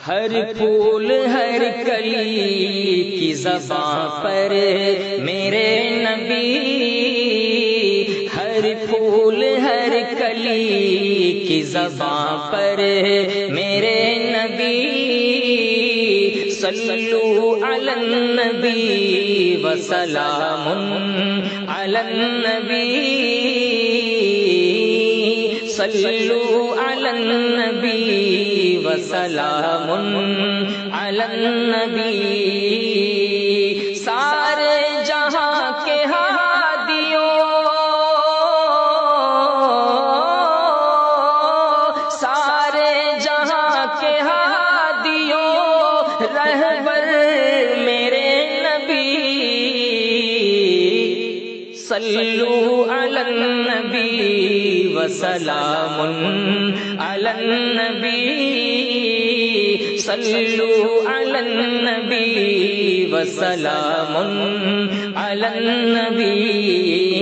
ہر پھول ہر کلی کی زبان پر میرے نبی، ہر پھول ہر کلی کی زبان پر میرے نبی، صلو علی النبی وسلام علی النبی، صلو علی النبی وسلام علی النبی۔ سارے جہاں کے ہادیوں، سارے جہاں کے ہادیوں، رہبر میرے نبی، صلو علی النبی وسلام علی النبی، صلو علی النبی وسلام علی النبی۔